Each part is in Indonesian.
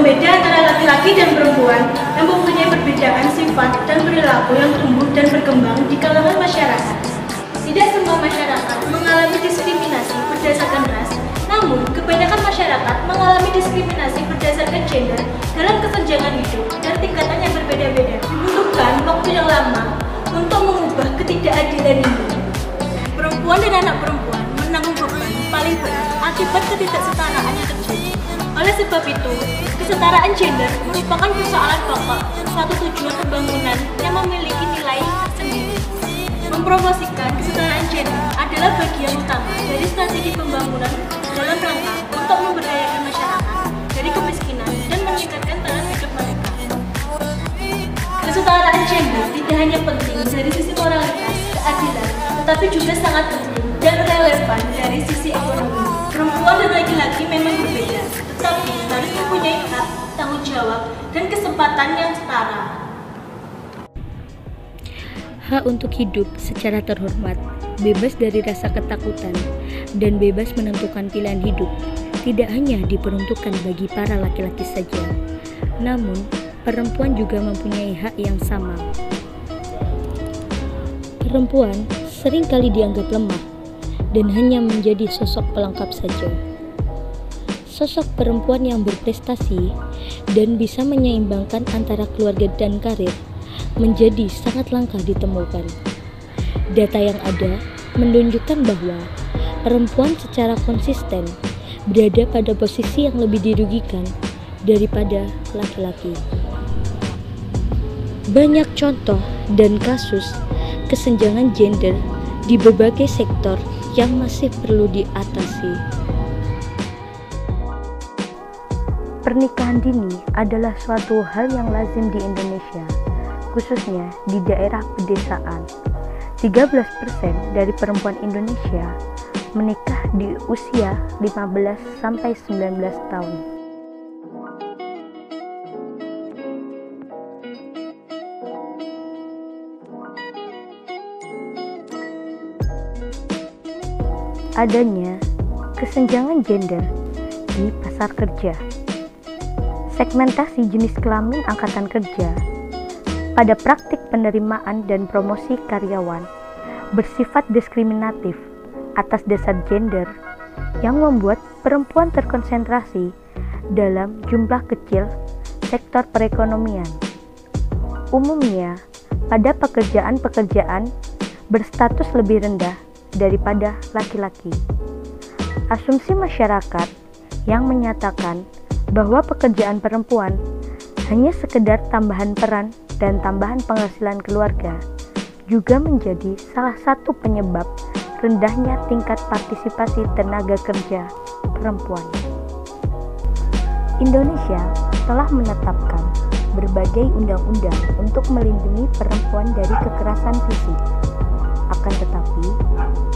pembeda antara laki-laki dan perempuan yang mempunyai perbedaan sifat dan perilaku yang tumbuh dan berkembang di kalangan masyarakat. Tidak semua masyarakat mengalami diskriminasi berdasarkan ras, namun kebanyakan masyarakat mengalami diskriminasi berdasarkan gender dalam kesenjangan hidup dan tingkatan yang berbeda-beda. Dibutuhkan waktu yang lama untuk mengubah ketidakadilan ini. Perempuan dan anak perempuan menanggung beban paling berat akibat ketidaksetaraan yang terjadi. Oleh sebab itu, kesetaraan gender merupakan persoalan pokok suatu tujuan pembangunan yang memiliki nilai tersendiri. Mempromosikan kesetaraan gender adalah bagian utama dari strategi pembangunan dalam rangka untuk memberdayakan masyarakat dari kemiskinan dan meningkatkan taraf hidup mereka. Kesetaraan gender tidak hanya penting dari sisi moralitas, keadilan, tetapi juga sangat penting dan relevan dari sisi ekonomi. Perempuan dan laki-laki memang berbeda, tetapi harus mempunyai hak, tanggung jawab, dan kesempatan yang setara. Hak untuk hidup secara terhormat, bebas dari rasa ketakutan, dan bebas menentukan pilihan hidup tidak hanya diperuntukkan bagi para laki-laki saja, namun perempuan juga mempunyai hak yang sama. Perempuan seringkali dianggap lemah dan hanya menjadi sosok pelengkap saja. Sosok perempuan yang berprestasi dan bisa menyeimbangkan antara keluarga dan karir menjadi sangat langka ditemukan. Data yang ada menunjukkan bahwa perempuan secara konsisten berada pada posisi yang lebih dirugikan daripada laki-laki. Banyak contoh dan kasus kesenjangan gender di berbagai sektor yang masih perlu diatasi. Pernikahan dini adalah suatu hal yang lazim di Indonesia, khususnya di daerah pedesaan. 13% dari perempuan Indonesia menikah di usia 15 sampai 19 tahun. Adanya kesenjangan gender di pasar kerja. Segmentasi jenis kelamin angkatan kerja pada praktik penerimaan dan promosi karyawan bersifat diskriminatif atas dasar gender yang membuat perempuan terkonsentrasi dalam jumlah kecil sektor perekonomian. Umumnya pada pekerjaan-pekerjaan berstatus lebih rendah daripada laki-laki. Asumsi masyarakat yang menyatakan bahwa pekerjaan perempuan hanya sekedar tambahan peran dan tambahan penghasilan keluarga juga menjadi salah satu penyebab rendahnya tingkat partisipasi tenaga kerja perempuan. Indonesia telah menetapkan berbagai undang-undang untuk melindungi perempuan dari kekerasan fisik. Akan tetapi,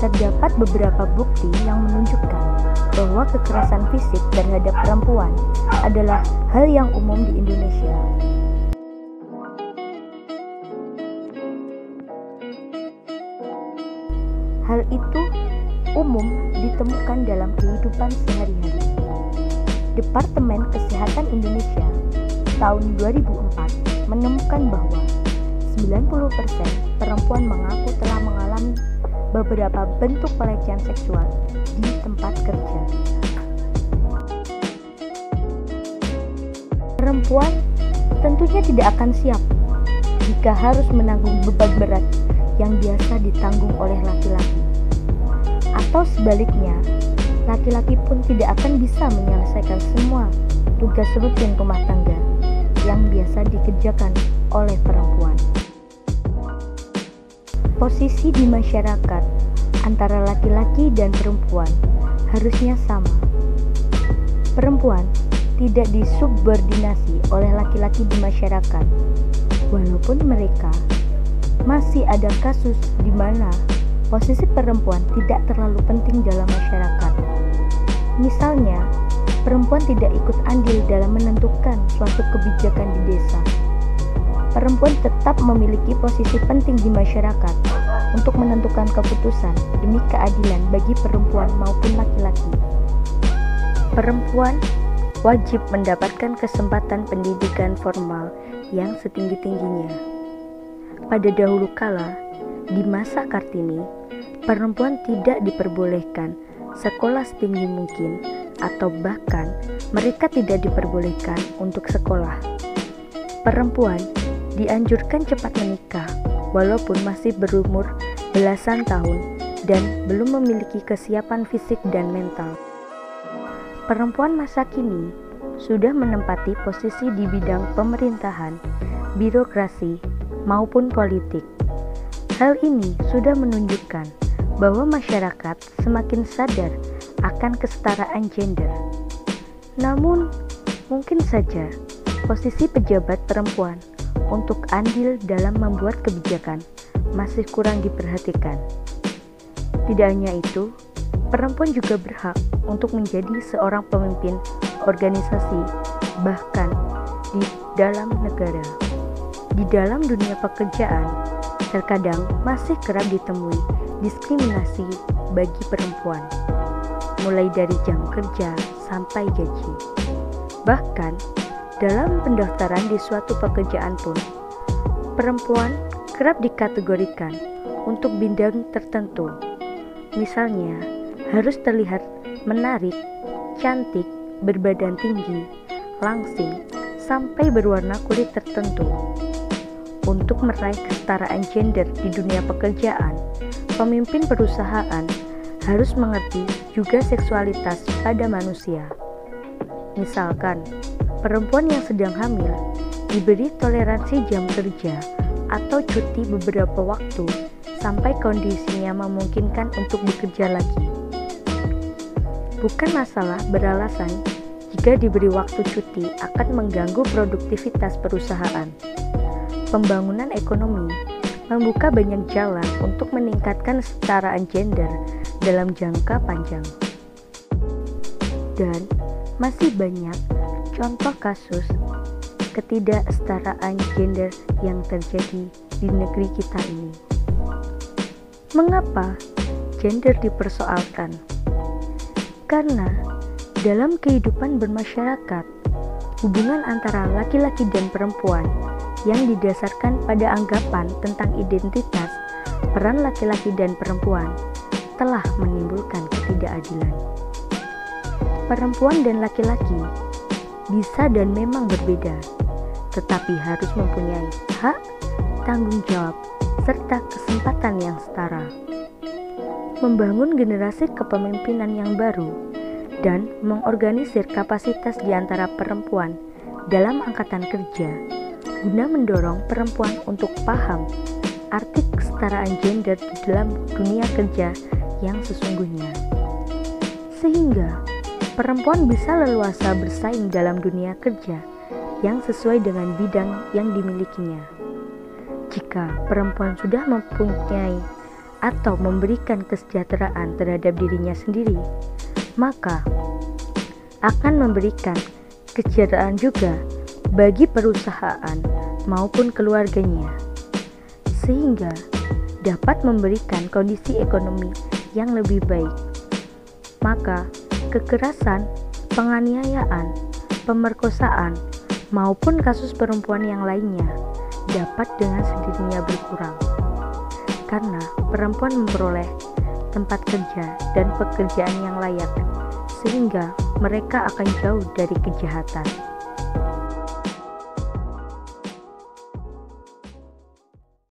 terdapat beberapa bukti yang menunjukkan bahwa kekerasan fisik terhadap perempuan adalah hal yang umum di Indonesia. Hal itu umum ditemukan dalam kehidupan sehari-hari. Departemen Kesehatan Indonesia tahun 2004 menemukan bahwa 90% perempuan mengaku telah mengalami beberapa bentuk pelecehan seksual di tempat kerja. Perempuan tentunya tidak akan siap jika harus menanggung beban berat yang biasa ditanggung oleh laki-laki. Atau sebaliknya, laki-laki pun tidak akan bisa menyelesaikan semua tugas rutin rumah tangga yang biasa dikerjakan oleh perempuan. Posisi di masyarakat antara laki-laki dan perempuan harusnya sama. Perempuan tidak disubordinasi oleh laki-laki di masyarakat, walaupun mereka masih ada kasus di mana posisi perempuan tidak terlalu penting dalam masyarakat. Misalnya, perempuan tidak ikut andil dalam menentukan suatu kebijakan di desa. Perempuan tetap memiliki posisi penting di masyarakat untuk menentukan keputusan demi keadilan bagi perempuan maupun laki-laki. Perempuan wajib mendapatkan kesempatan pendidikan formal yang setinggi-tingginya. Pada dahulu kala, di masa Kartini, perempuan tidak diperbolehkan sekolah setinggi mungkin, atau bahkan mereka tidak diperbolehkan untuk sekolah. Perempuan dianjurkan cepat menikah walaupun masih berumur belasan tahun dan belum memiliki kesiapan fisik dan mental. Perempuan masa kini sudah menempati posisi di bidang pemerintahan, birokrasi, maupun politik. Hal ini sudah menunjukkan bahwa masyarakat semakin sadar akan kesetaraan gender. Namun, mungkin saja posisi pejabat perempuan untuk andil dalam membuat kebijakan masih kurang diperhatikan. Tidak hanya itu, perempuan juga berhak untuk menjadi seorang pemimpin organisasi, bahkan di dalam negara. Di dalam dunia pekerjaan, terkadang masih kerap ditemui diskriminasi bagi perempuan, mulai dari jam kerja sampai gaji. Bahkan, dalam pendaftaran di suatu pekerjaan pun, perempuan kerap dikategorikan untuk bidang tertentu. Misalnya, harus terlihat menarik, cantik, berbadan tinggi, langsing, sampai berwarna kulit tertentu. Untuk meraih kesetaraan gender di dunia pekerjaan, pemimpin perusahaan harus mengerti juga seksualitas pada manusia. Misalkan, perempuan yang sedang hamil diberi toleransi jam kerja atau cuti beberapa waktu sampai kondisinya memungkinkan untuk bekerja lagi. Bukan masalah beralasan jika diberi waktu cuti akan mengganggu produktivitas perusahaan. Pembangunan ekonomi membuka banyak jalan untuk meningkatkan kesetaraan gender dalam jangka panjang. Dan masih banyak contoh kasus ketidaksetaraan gender yang terjadi di negeri kita ini. Mengapa gender dipersoalkan? Karena dalam kehidupan bermasyarakat, hubungan antara laki-laki dan perempuan yang didasarkan pada anggapan tentang identitas peran laki-laki dan perempuan telah menimbulkan ketidakadilan. Perempuan dan laki-laki bisa dan memang berbeda, tetapi harus mempunyai hak, tanggung jawab, serta kesempatan yang setara. Membangun generasi kepemimpinan yang baru dan mengorganisir kapasitas di antara perempuan dalam angkatan kerja guna mendorong perempuan untuk paham arti kesetaraan gender di dalam dunia kerja yang sesungguhnya, sehingga perempuan bisa leluasa bersaing dalam dunia kerja yang sesuai dengan bidang yang dimilikinya. Jika perempuan sudah mempunyai atau memberikan kesejahteraan terhadap dirinya sendiri, maka akan memberikan kesejahteraan juga bagi perusahaan maupun keluarganya, sehingga dapat memberikan kondisi ekonomi yang lebih baik. Maka kekerasan, penganiayaan, pemerkosaan, maupun kasus perempuan yang lainnya dapat dengan sendirinya berkurang, karena perempuan memperoleh tempat kerja dan pekerjaan yang layak, sehingga mereka akan jauh dari kejahatan.